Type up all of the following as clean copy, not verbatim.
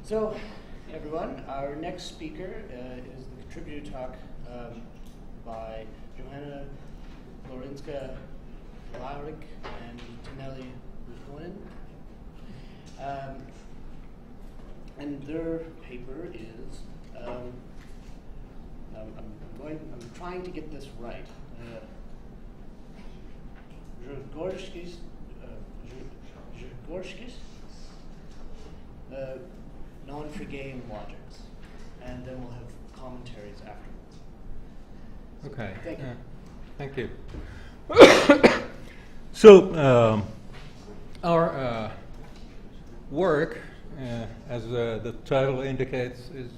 So, everyone, our next speaker is the contributor talk by Johanna Golinska-Pilarek and Tinelli Huuskonen. And their paper is, I'm trying to get this right. Grzegorczyk, Non-Fregean logics, and then we'll have commentaries afterwards. Okay. Thank you. Thank you. So our work, as the title indicates, is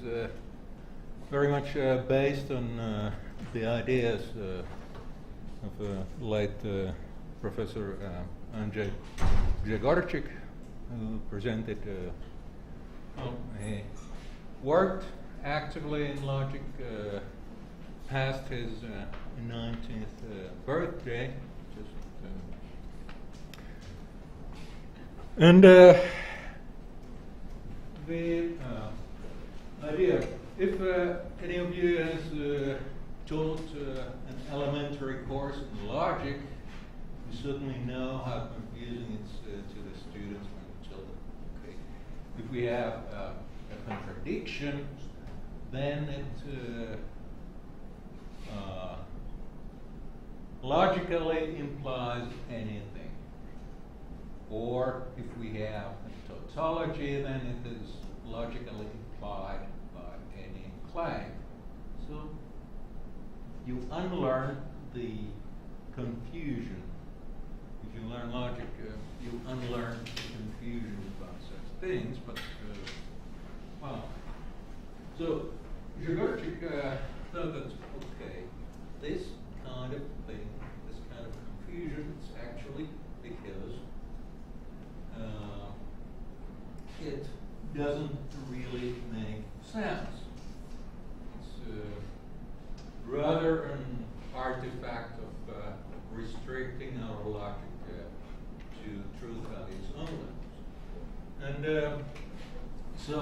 very much based on the ideas of late Professor Andrzej Grzegorczyk, who presented. He worked actively in logic past his 19th birthday. And the idea, if any of you has taught an elementary course in logic, you certainly know how confusing it's to the students when you tell them, okay, if we have a contradiction, then it logically implies anything. Or if we have a tautology, then it is logically implied by any claim. So you unlearn the confusion. If you learn logic, you unlearn the confusion about such things. But well, so Grzegorczyk thought that okay, this kind of thing, this kind of confusion, is actually because it doesn't really make sense. It's rather an artifact of restricting our logic to truth values only. And so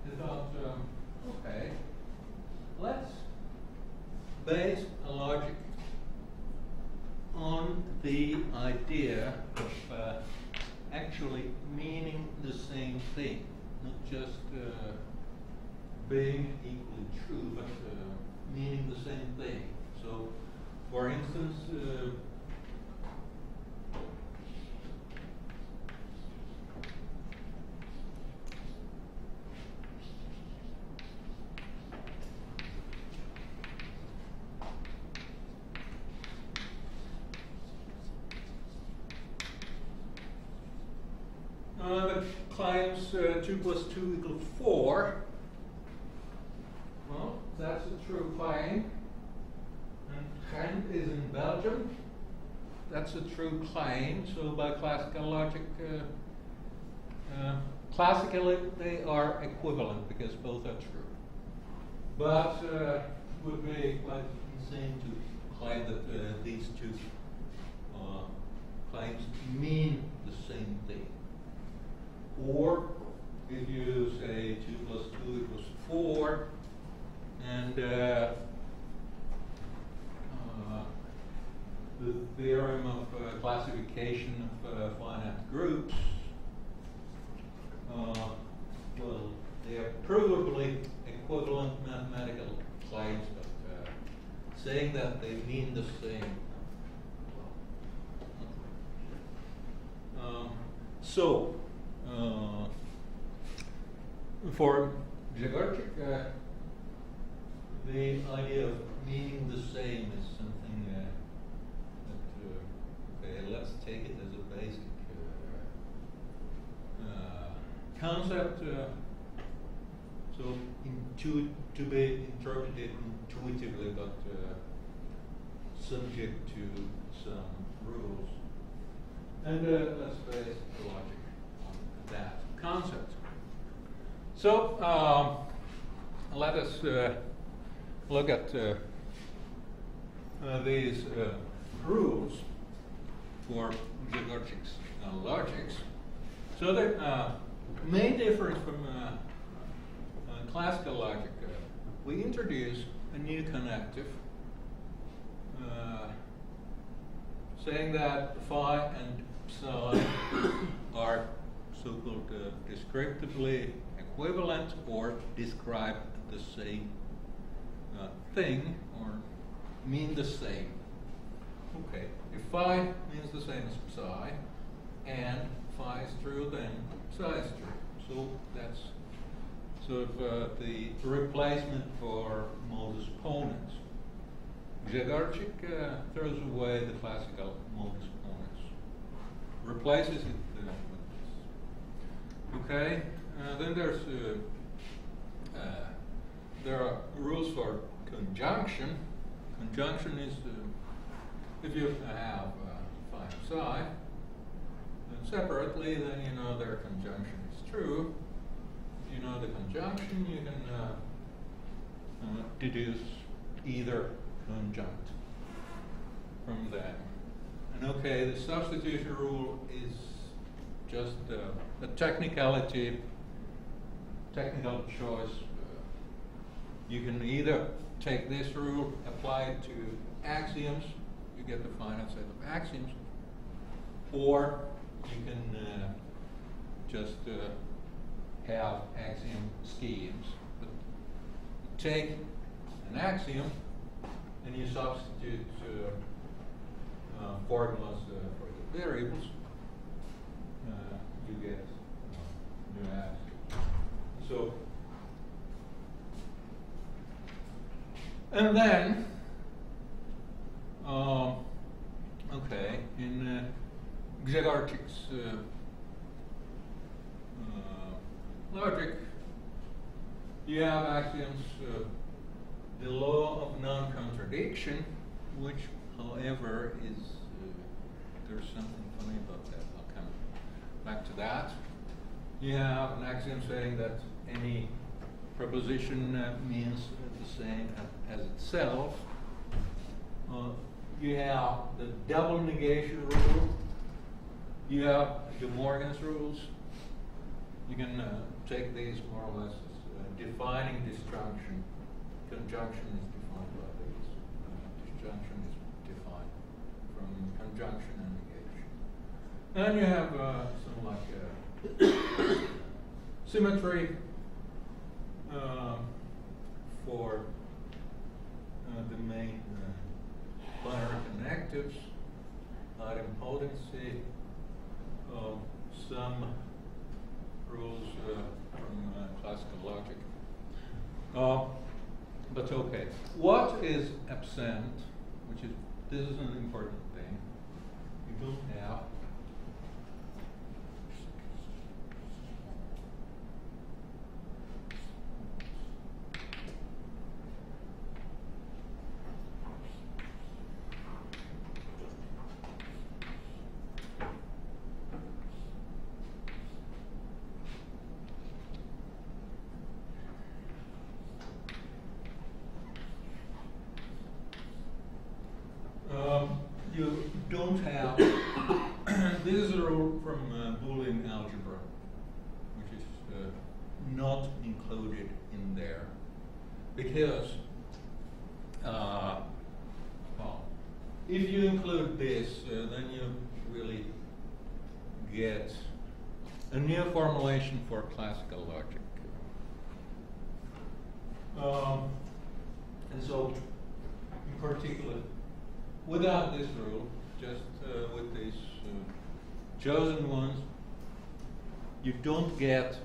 I thought, okay, let's base a logic on the idea of actually meaning the same thing, not just being equally true, but meaning the same thing. So, for instance, that claims 2 plus 2 equals 4. Well, that's a true claim. And Ghent is in Belgium. That's a true claim. So by classical logic, classically they are equivalent because both are true. But it would be quite insane to claim that these two claims mean the same thing. Or if you say 2 plus 2 equals 4, and the theorem of classification of finite groups, well, they are provably equivalent mathematical claims, but saying that they mean the same. So, for Grzegorczyk, the idea of meaning the same is something that, okay, let's take it as a basic concept. So, to be interpreted intuitively, but subject to some rules. And let's base the logic on that concept. So let us look at these rules. for Grzegorczyk's logics. So the main difference from classical logic, we introduce a new connective saying that phi and psi are so-called descriptively equivalent or describe the same thing or mean the same. Okay, if phi means the same as psi and phi is true, then psi is true. So that's sort of the replacement for modus ponens. Grzegorczyk throws away the classical modus ponens, replaces it with this. Okay, then there are rules for conjunction. Conjunction is if you have phi and psi and separately, then you know their conjunction is true. If you know the conjunction, you can deduce either conjunct from them. And okay, the substitution rule is just a technical choice. You can either take this rule, apply it to axioms, you get the finite set of axioms, or you can just have axiom schemes. But you take an axiom and you substitute formulas for the variables, you get new axioms. So, and then, okay, in Grzegorczyk's logic, you have axioms, the law of non-contradiction, which, however, is, there's something funny about that. I'll come back to that. You have an axiom saying that any proposition means the same as itself. You have the double negation rule. You have De Morgan's rules. You can take these more or less as defining disjunction. Conjunction is defined by these. Disjunction is defined from conjunction and negation. And you have some like symmetry for the main binary connectives, idempotency, some rules from classical logic. But okay, what is absent, which is, this is an important thing, you don't have you don't have, this is a rule from Boolean algebra, which is not included in there, because, well, if you include this, then you really get a new formulation for classical logic. And so, in particular, without this rule, just with these chosen ones, you don't get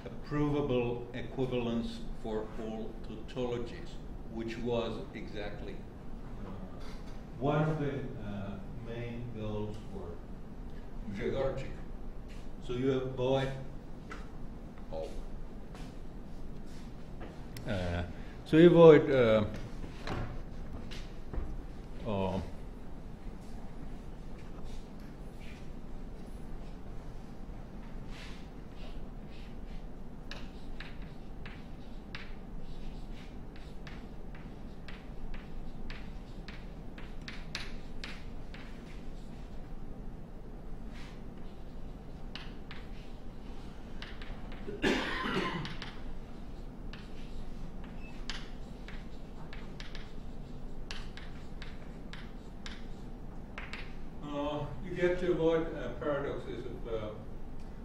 a provable equivalence for all tautologies, which was exactly one of the main goals for Grzegorczyk. So you avoid so you avoid get to avoid paradoxes of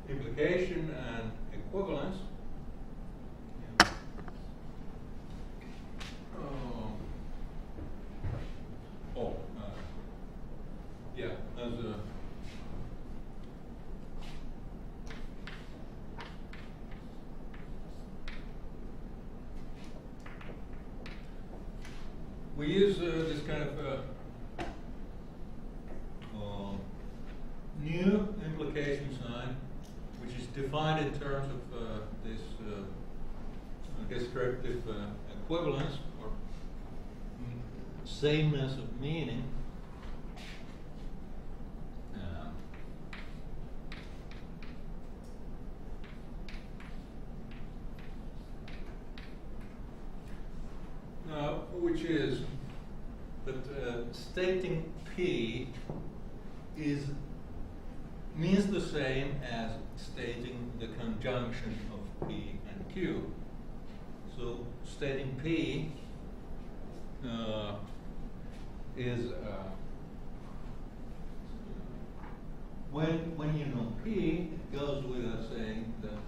implication and equivalence. Yeah. Yeah, as a we use this kind of new implication sign, which is defined in terms of this descriptive equivalence or sameness of meaning. Which is that stating P means the same as stating the conjunction of P and Q. So stating P is when you know P, it goes without saying that.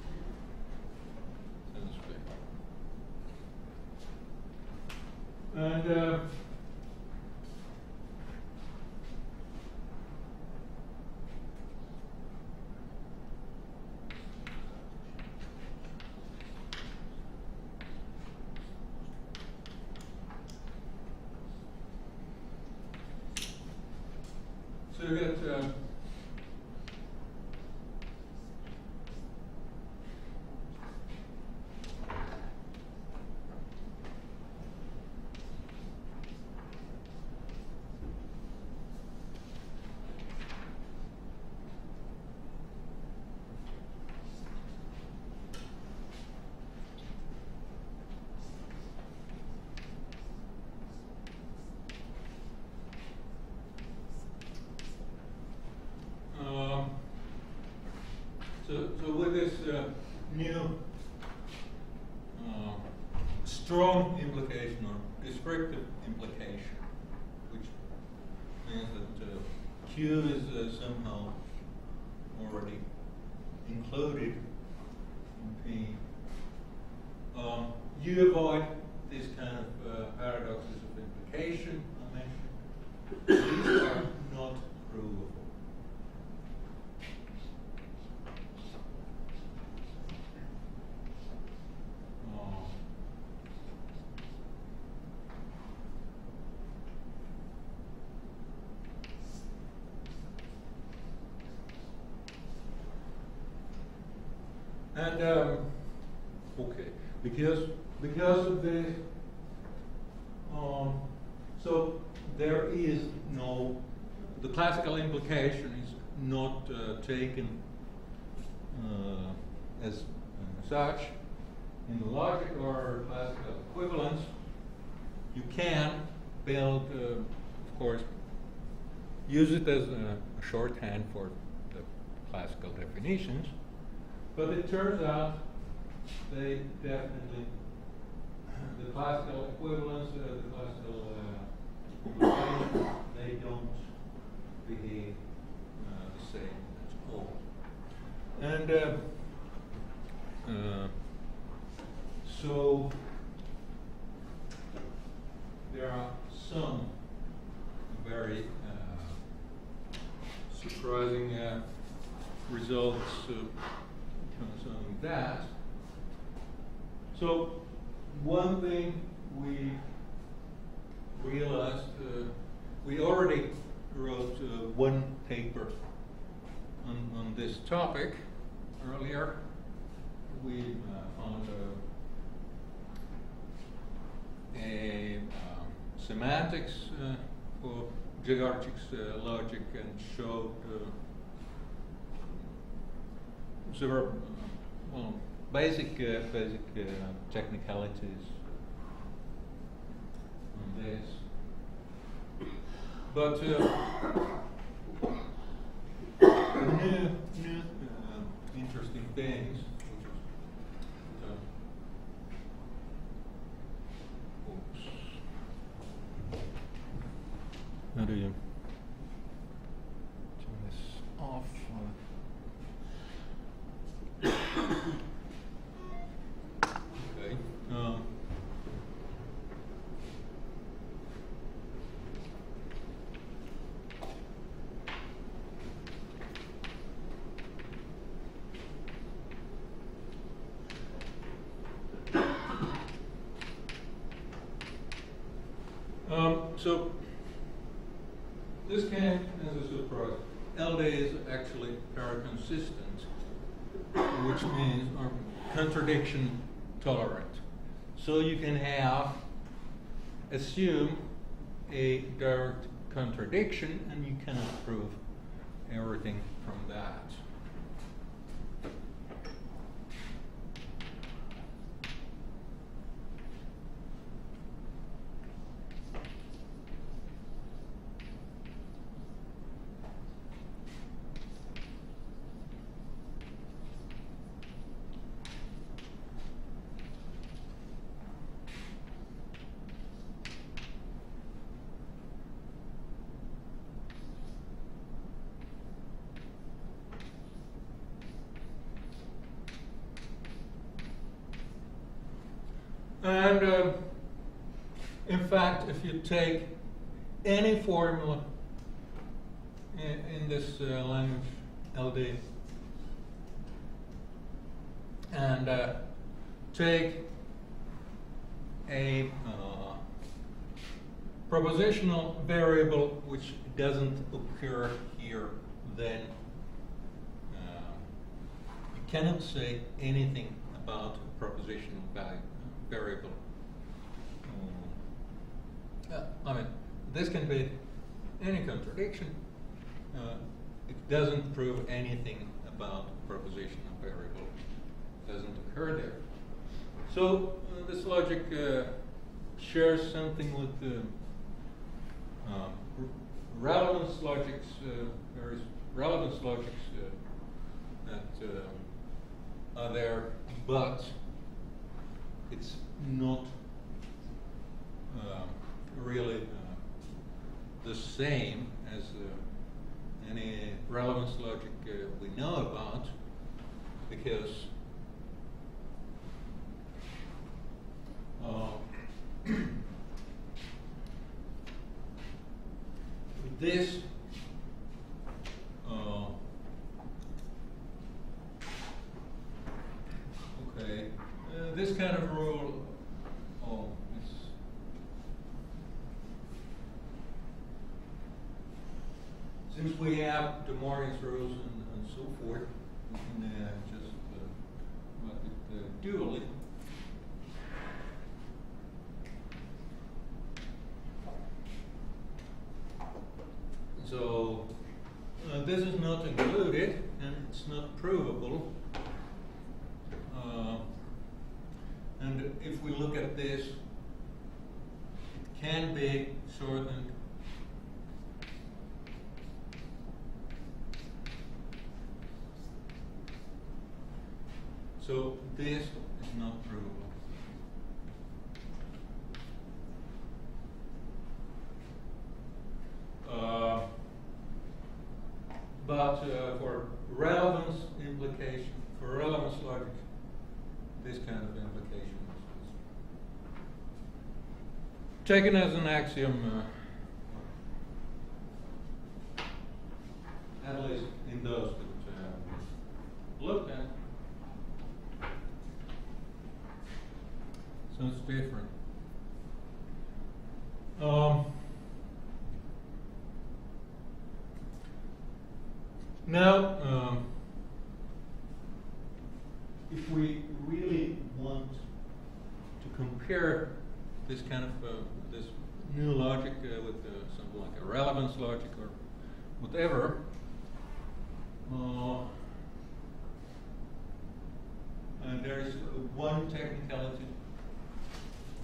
And so you get so with this new strong implication or descriptive implication, which means that Q is somehow already included in P, you avoid this kind of paradoxes of implication I mentioned. These are not provable. And okay, because of this, so there is no, the classical implication is not taken as such in the logic or classical equivalence. You can build, of course, use it as a shorthand for the classical definitions. But it turns out they definitely, the classical equivalence, the classical implications, they don't behave the same at all. And so there are some very surprising results concerning that. So one thing we realized, we already wrote one paper on this topic earlier. We found a semantics for Grzegorczyk's logic and showed several basic technicalities on this, but new interesting things. How do you turn this? So this came as a surprise. LD is actually paraconsistent, which means or contradiction tolerant. So you can assume a direct contradiction, and you cannot prove everything from that. And in fact, if you take any formula in this language, LD, and take a propositional variable which doesn't occur here, then you cannot say anything about a propositional variable. I mean, this can be any contradiction. It doesn't prove anything about a propositional variable. It doesn't occur there. So this logic shares something with relevance logics, various relevance logics that are there, but it's not really the same as any relevance logic we know about, because this this kind of rule, since we have De Morgan's rules and so forth, we can just write it dually. So this is not included, and it's not provable. And if we look at this, it can be shortened so this is not provable. But for relevance implication, for relevance logic, this kind of implication is taken as an axiom, at least in those that looked at. So it's different. Now, if we really want to compare this kind of this new logic with something like a relevance logic or whatever, and there is one technicality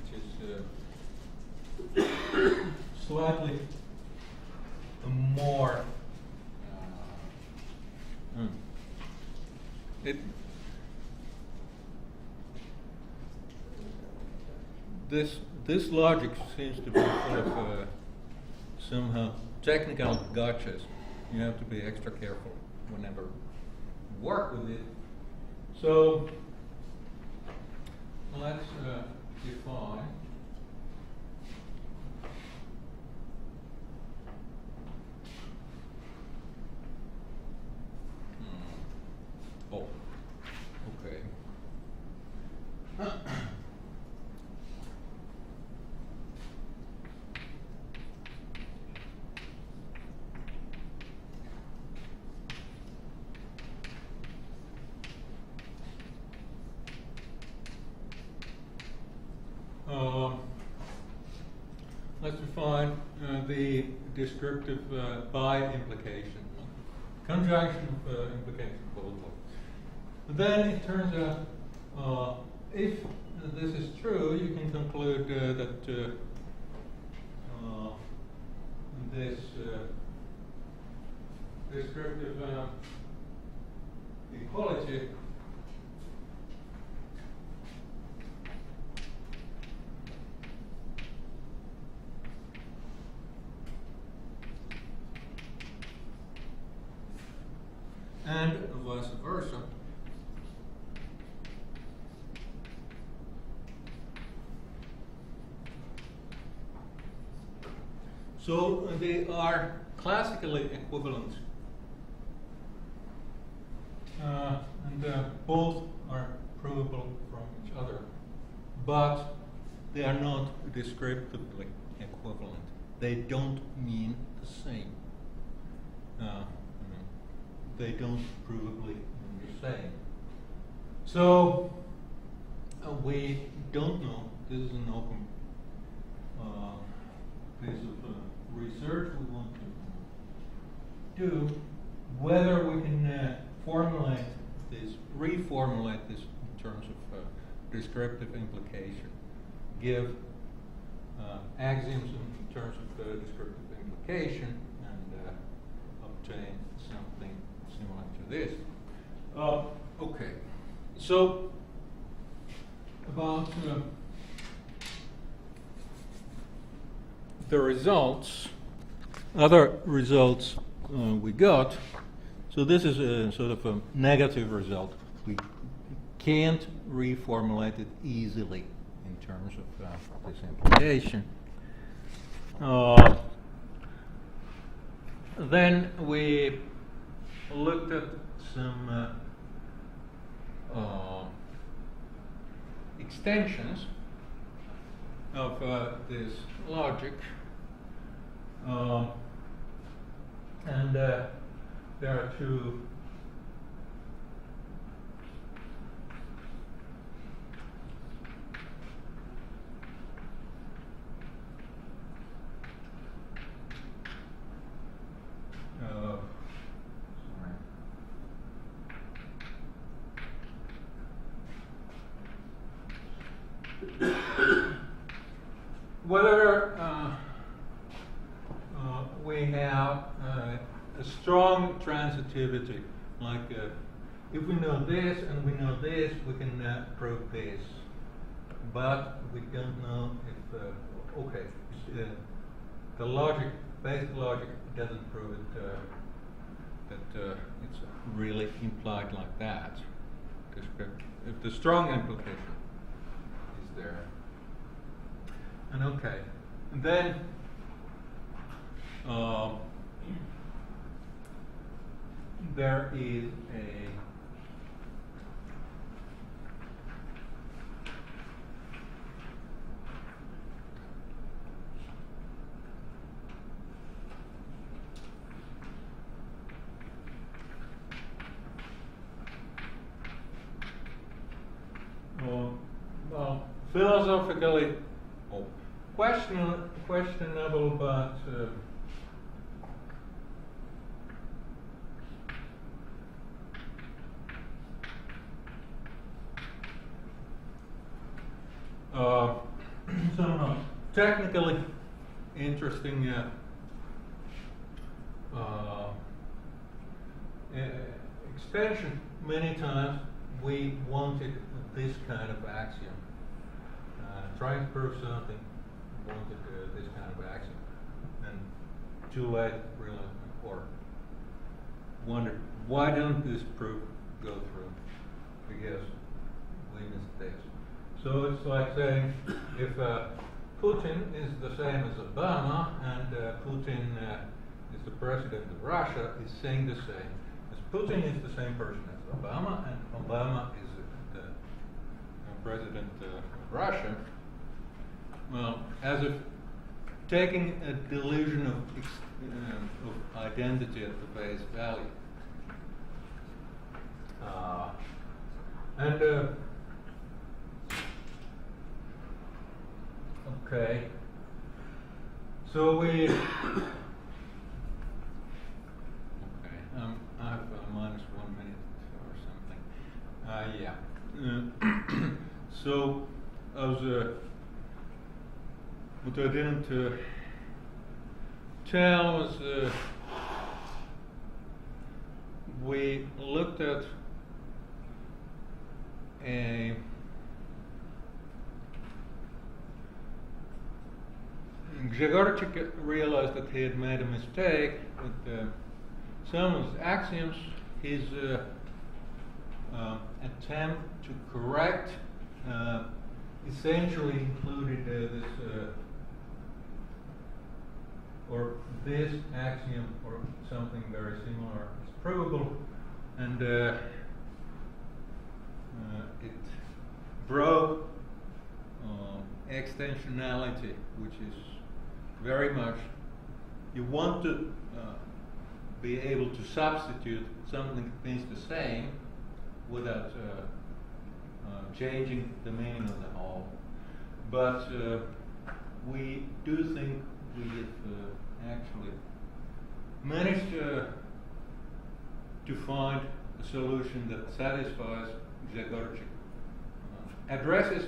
which is slightly more. This logic seems to be full of somehow technical gotchas. You have to be extra careful whenever you work with it. So let's define. Oh, okay. define the descriptive by implication, conjunction of implication both ways. Then it turns out, if this is true, you can conclude that this descriptive equality and vice versa so they are classically equivalent and both are provable from each other, but they are not descriptively equivalent. They don't mean the same. They don't provably mean the same. So we don't know. This is an open piece of research we want to do, whether we can reformulate this in terms of descriptive implication, give axioms in terms of descriptive implication, and obtain something similar to this. Okay, so about the results, other results we got. So this is a sort of a negative result. We can't reformulate it easily in terms of this implication. Then we looked at some extensions of this logic, and there are two whether we have a strong transitivity, like if we know this and we know this, we can prove this, but we don't know if the logic, basic logic, doesn't prove it that it's really implied like that. If the strong implication is there. And okay, and then there is a well, philosophically questionable, but somehow technically interesting extension. Many times we wanted this kind of axiom. Trying to prove something, wanted this kind of axiom, and too late realized, or wondered, why don't this proof go through? Because we missed this. So it's like saying, if Putin is the same as Obama, and Putin is the president of Russia, is saying the same. As Putin is the same person as Obama, and Obama is the president of Russia. Well, as if taking a delusion of identity at the face value. Okay, So we. Okay, I have minus 1 minute or something. Yeah. So, as what I didn't tell was we looked at a Grzegorczyk realized that he had made a mistake with some of his axioms. His attempt to correct essentially included this axiom or something very similar is provable, and it broke extensionality, which is very much you want to be able to substitute something that means the same without changing the meaning of the whole. But we do think we have actually managed to find a solution that satisfies Grzegorczyk, addresses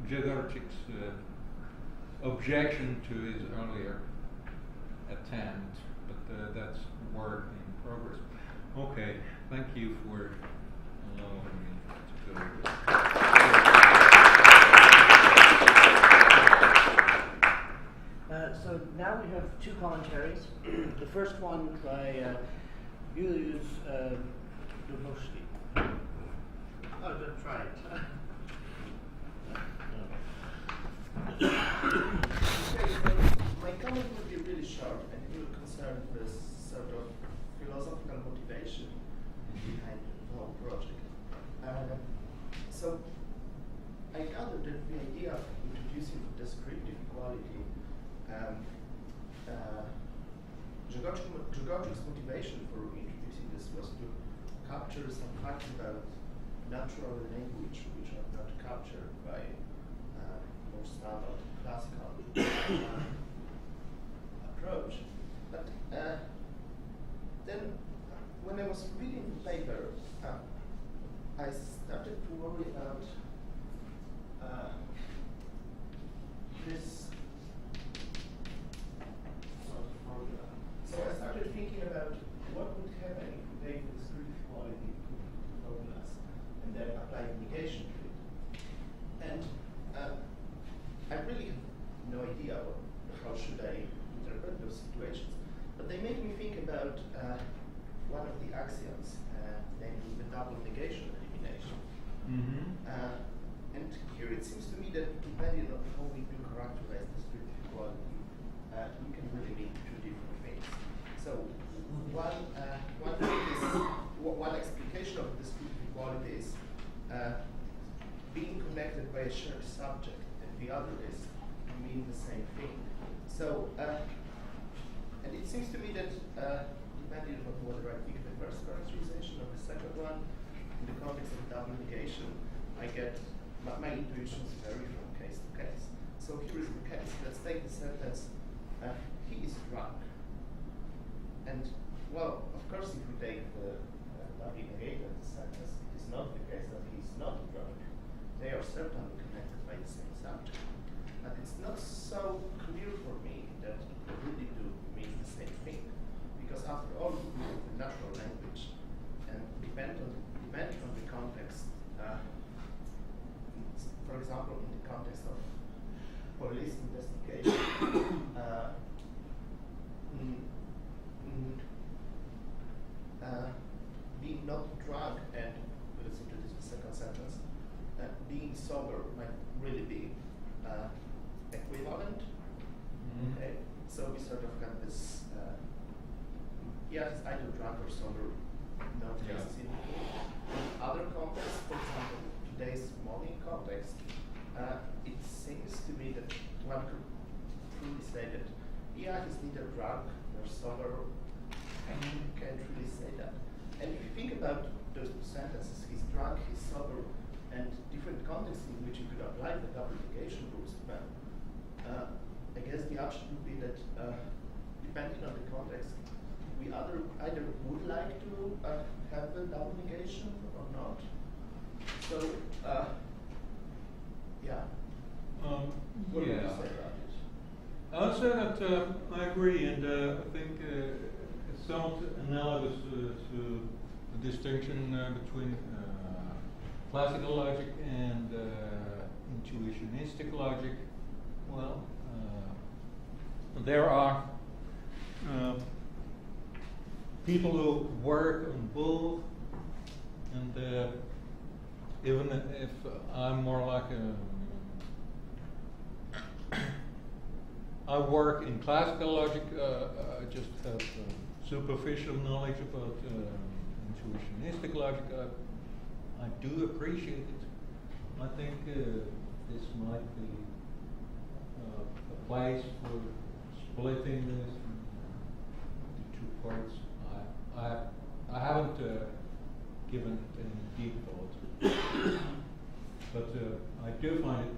Grzegorczyk's objection to his earlier attempt, but that's work in progress. Okay, thank you for allowing me to go over this. So now we have two commentaries. The first one by Julius Dubowski. Oh, don't try it. Okay, so my comment will be really short and it will concern this sort of philosophical motivation behind the whole project. So I gather that the idea of introducing descriptive equality, Grzegorczyk's motivation for introducing this was to capture some facts about natural language which are not captured by more standard classical approach. But then when I was reading the paper, I started to worry about this sort of formula. So I started thinking about what would happen if we take the descriptive quality to formulas and then apply negation to it. And I really have no idea how should I interpret those situations. But they make me think about one of the axioms, namely the double negation elimination. Mm-hmm. And here it seems to me that depending on how we do characterize descriptive equality, we can really mean two different things. So one explication of descriptive equality is being connected by a shared subject, and the other is mean the same thing. So, and it seems to me that depending on whether I pick the first characterization or the second one, in the context of double negation, I get my intuitions vary from case to case. So here is the case. Let's take the sentence, he is drunk. And, well, of course, if we take the doubly negated sentence, it is not the case that he is not drunk. They are certainly connected by the same subject. But it's not so clear for me that it really do mean the same thing. Because after all, we use the natural language and depend on the context. For example, in the context of police investigation, being not drunk and, let's introduce the second sentence, being sober might really be equivalent. Mm-hmm. Okay, so we sort of got this. Yes, either drunk or sober. No cases in other contexts, for example, today's mobbing context. It seems to me that one could truly say that, yeah, he's neither drunk nor sober. And you can't really say that. And if you think about those two sentences, he's drunk, he's sober, and different contexts in which you could apply the double negation rules to them, I guess the option would be that, depending on the context, we either would like to have a double negation or not. So, yeah. What would you say about it? I'll say that I agree, and I think it's somewhat analogous to the distinction between classical logic and intuitionistic logic. Well, there are people who work on both, and even if I'm more like I work in classical logic, I just have superficial knowledge about intuitionistic logic. I do appreciate it. I think this might be a place for splitting this into two parts. I haven't given it any deep thought, but I do find it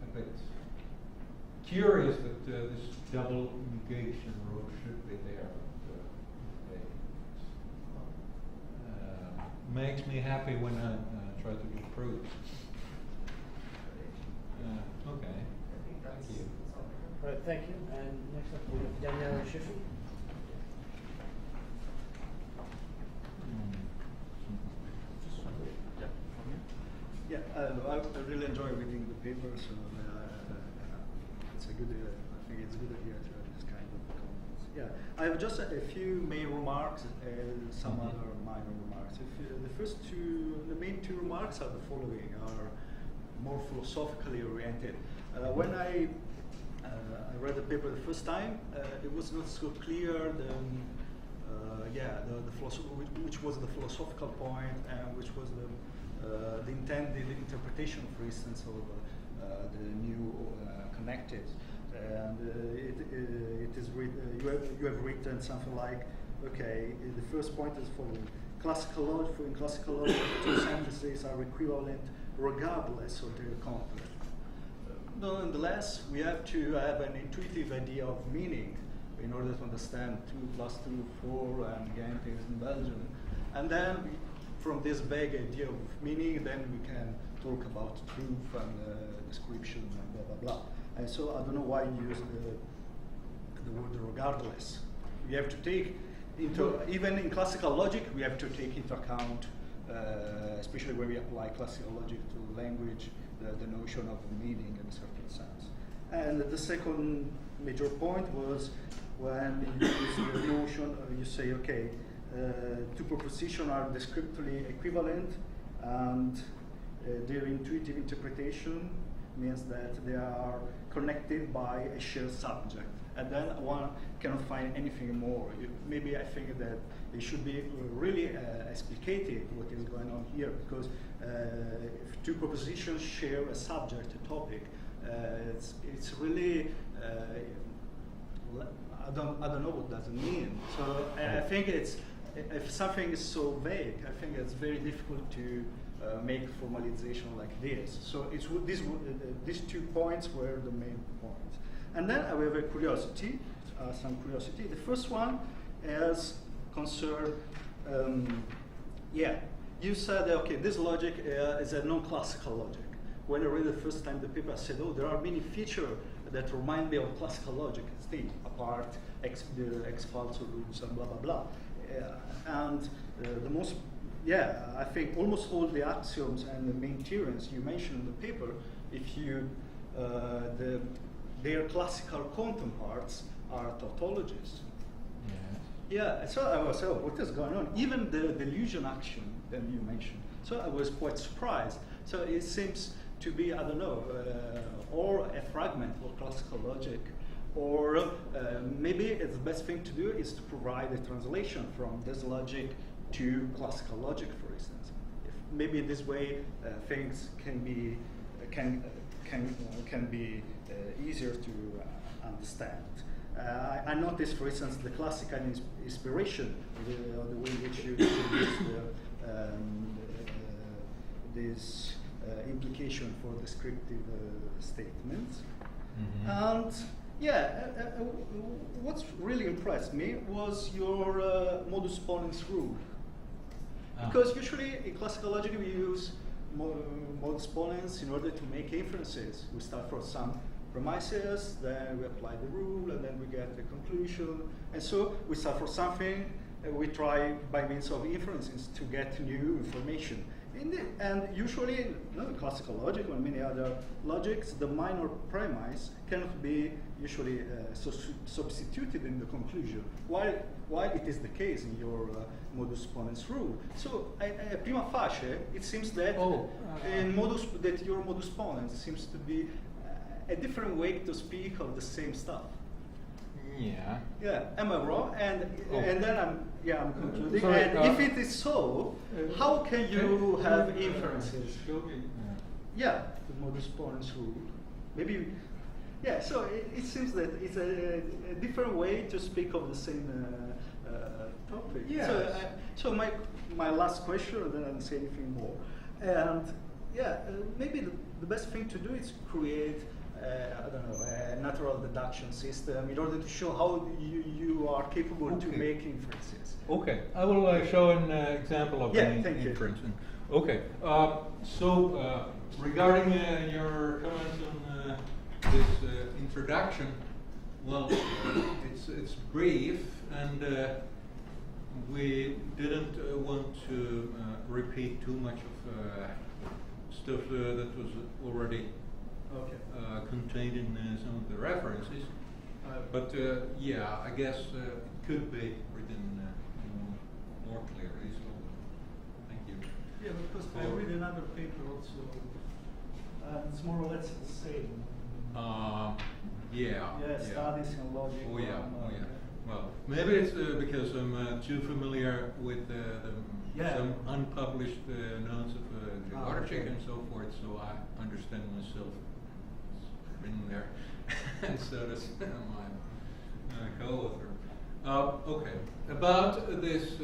a bit curious that this double negation rule should be there. Makes me happy when I try to do proofs. Okay. Thank you. All right, thank you. And next up we have Danielle Schiffer. Yeah, I really enjoy reading the paper, so it's a good. I think it's a good idea to have this kind of comments. Yeah, I have just a few main remarks and some other minor remarks. The main two remarks are the following: are more philosophically oriented. When I read the paper the first time, it was not so clear which was the philosophical point and which was the intended interpretation, for instance, of the new connected. And it is you have written something like, okay, the first point is following. In classical logic, two sentences are equivalent regardless of their content. Nonetheless, we have to have an intuitive idea of meaning in order to understand 2 plus 2, 4, and again things in Belgium. And then from this vague idea of meaning, then we can talk about truth and description and blah, blah, blah. And so I don't know why you use the word regardless. We have to take even in classical logic, we have to take into account, especially when we apply classical logic to language, the notion of meaning in a certain sense. And the second major point was when you use the notion, you say, okay, two propositions are descriptively equivalent, and their intuitive interpretation means that they are connected by a shared subject. And then one cannot find anything more. Maybe I think that it should be really explicated what is going on here, because if two propositions share a subject, a topic, it's really I don't know what does it mean. So I think it's, if something is so vague, I think it's very difficult to make formalization like this. So these 2 points were the main points. And then I have a curiosity, some curiosity. The first one is concerned, you said, okay, this logic is a non-classical logic. When I read the first time the paper, I said, oh, there are many features that remind me of classical logic, still, apart the ex-falso rules and blah, blah, blah. And the most, I think almost all the axioms and the main theorems you mentioned in the paper, if you, their classical counterparts are tautologies. Yeah, so I was, what is going on? Even the delusion action that you mentioned. So I was quite surprised. So it seems to be, I don't know, or a fragment of classical logic, or maybe the best thing to do is to provide a translation from this logic to classical logic, for instance. Maybe this way things can be easier to understand. I noticed, for instance, the classical inspiration, the way in which you use this implication for descriptive statements. And Yeah, what's really impressed me was your modus ponens rule. Because usually in classical logic we use modus ponens in order to make inferences. We start from some premises, then we apply the rule, and then we get the conclusion. And so we start from something, and we try by means of inferences to get new information. And usually, in classical logic or many other logics, the minor premise cannot be usually substituted in the conclusion, while it is the case in your modus ponens rule. So, prima facie, it seems that that your modus ponens seems to be a different way to speak of the same stuff. Yeah. Yeah, am I wrong? And then I'm concluding. Sorry, and if it is so, how can you have inferences? Yeah, the modus ponens rule. Maybe, yeah. So it seems that it's a different way to speak of the same topic. Yes. So my last question, and then I don't say anything more. And yeah, maybe the best thing to do is create. I don't know, a natural deduction system in order to show how you are capable to make inferences. Okay, I will show an example of an inference. Okay, so regarding your comments on this introduction, well, it's brief, and we didn't want to repeat too much of stuff that was already contained in some of the references, but yeah, I guess it could be written more clearly. So, thank you. Yeah, because I read another paper also. It's more or less the same. Yeah. Studies in logic. Oh yeah. Well, maybe it's because I'm too familiar with some unpublished notes of Grzegorczyk and so forth, so I understand myself. In there, and so does my co-author. Okay, about this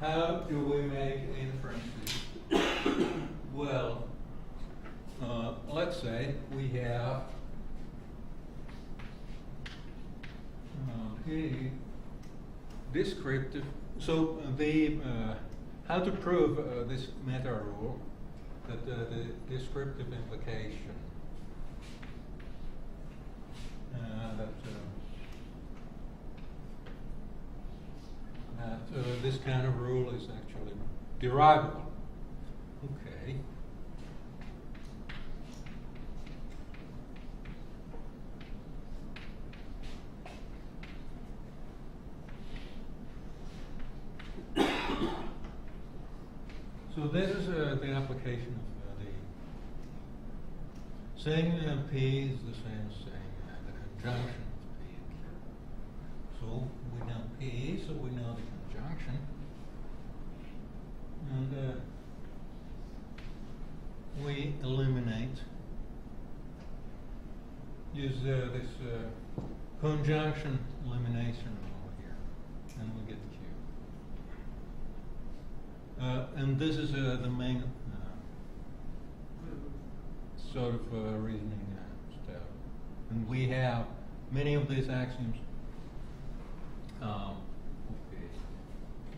how do we make inferences? Well, let's say we have descriptive. So the how to prove this meta rule, that the descriptive implication that this kind of rule is actually derivable. Okay. So this is the application of the saying P is the same as saying the conjunction of P and Q. So we know P, so we know the conjunction. And we eliminate, use this conjunction elimination over here, and we get Q. And this is the main sort of reasoning step. And we have many of these axioms.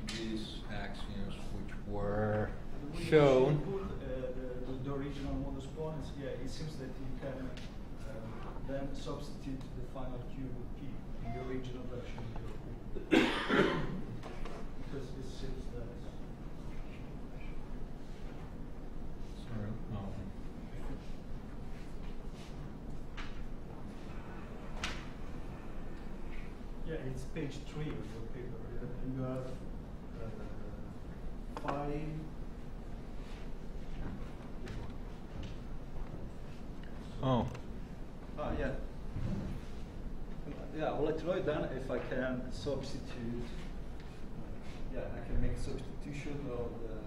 These axioms which were shown. The original modus ponens, yeah, it seems that you can then substitute the final Q with P in the original version of your P. Because it seems that. Sorry. Yeah, it's page 3 of your paper. And you have 5. Oh. Yeah. Yeah, I'll let you know then if I can substitute. Yeah, I can make substitution of the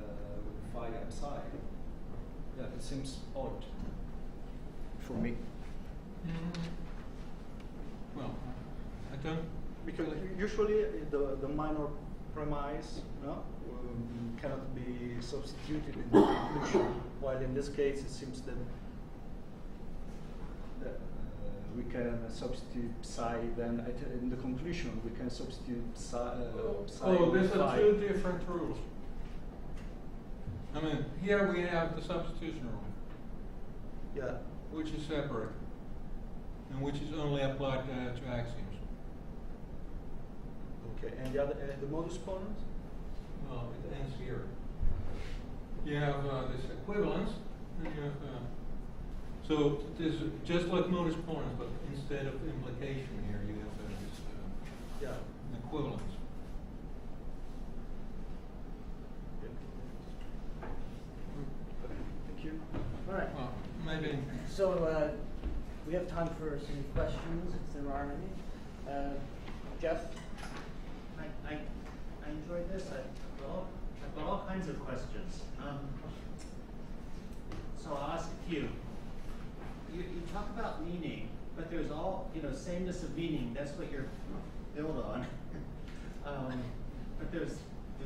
phi upside. Yeah, it seems odd for me. Well, I don't. Because usually the minor premise, no, cannot be substituted in the conclusion. While in this case, it seems that we can substitute psi. Then in the conclusion, we can substitute psi. Oh, these are phi. two different rules. I mean, here we have the substitution rule, Yeah. which is separate, and which is only applied to axioms. Okay. And the other, the modus ponens. Well, it ends here. You have this equivalence, and you have so this is just like modus ponens, but instead of implication here, you have this Yeah. equivalence. Thank you. All right. Well, maybe. So we have time for some questions, if there are any. Jeff? I enjoyed this. I've got all kinds of questions. So I'll ask a few. You talk about meaning, but there's all, sameness of meaning. That's what you're built on. But there's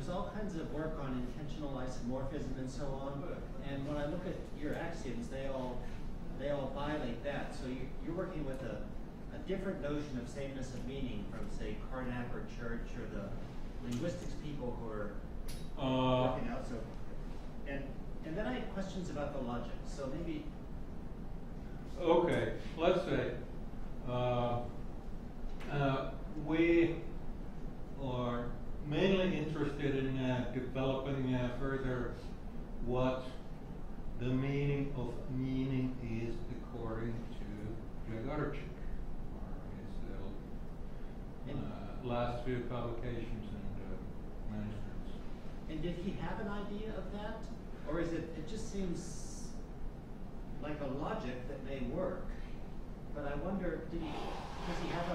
all kinds of work on intentional isomorphism and so on. And when I look at your axioms, they all violate that. So you're working with a different notion of sameness of meaning from, say, Carnap or Church or the linguistics people who are working out. So, and then I had questions about the logic. So maybe. Okay, let's say we are mainly interested in developing further what the meaning of meaning is according to Grzegorczyk, or his last few publications and manuscripts. And did he have an idea of that? Or is it just seems like a logic that may work, but I wonder, does he have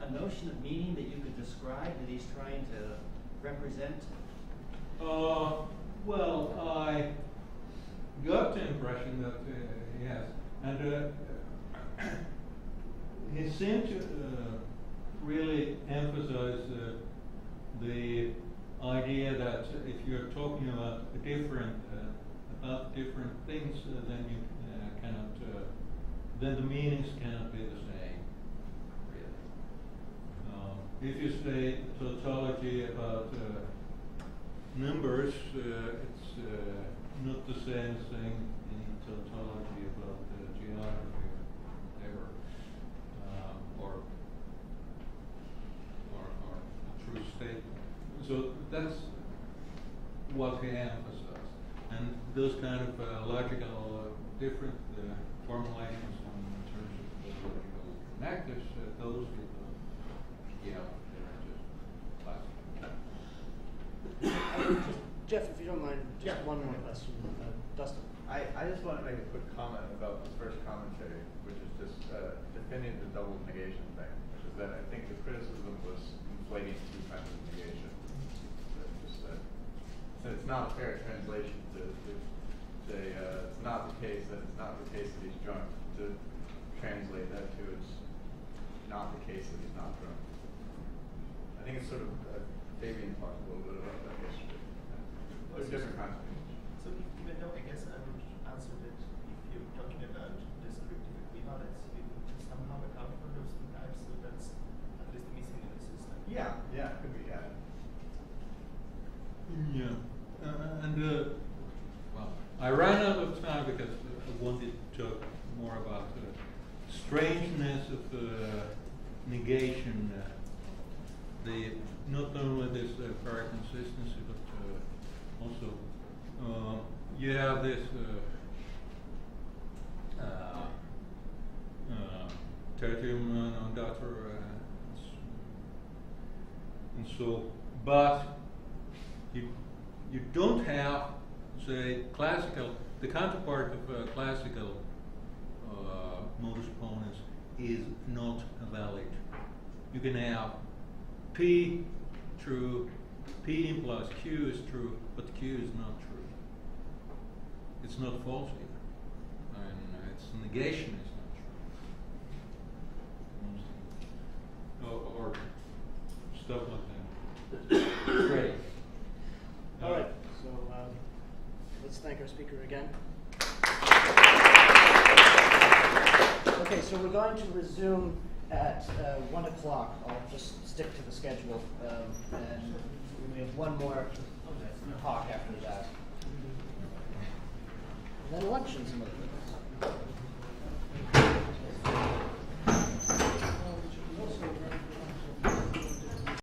a notion of meaning that you could describe that he's trying to represent? Well, I got the impression that he has, and he seemed to really emphasize the idea that if you're talking about different things, then you cannot, then the meanings cannot be the same. Really, if you say tautology about numbers, it's not the same thing in tautology about geography or whatever, or a true statement. So that's what he emphasized, and those kind of logical different formulations in terms of logical connectors, those they're just classical. Jeff, if you don't mind, just Yeah. one more question. Dustin. I just want to make a quick comment about this first commentary, which is just defending the double negation thing, which is that I think the criticism was inflating two kinds of negation. So it's not a fair translation to say it's not the case that he's drunk, to translate that to it's not the case that he's not drunk. I think it's sort of Fabian talked a little bit about that yesterday. There's different kinds of things. So even though I guess I would answer that if you're talking about descriptive equivalence, you would somehow account for those two types, so that's at least missing in the system. Yeah, it could be, yeah. Yeah, and well, I ran out of time because I wanted to talk more about the strangeness of negation. Not only this paraconsistency, but also you have this tertium non datur, and so, but you don't have, say, classical, the counterpart of classical modus ponens is not valid. You can have P true, P implies Q is true, but Q is not true. It's not false either. And its negation is not true. Or stuff like that. Great. All right, so let's thank our speaker again. Okay, so we're going to resume at 1 o'clock. I'll just stick to the schedule, and we have one more talk after that. And then lunch in some of the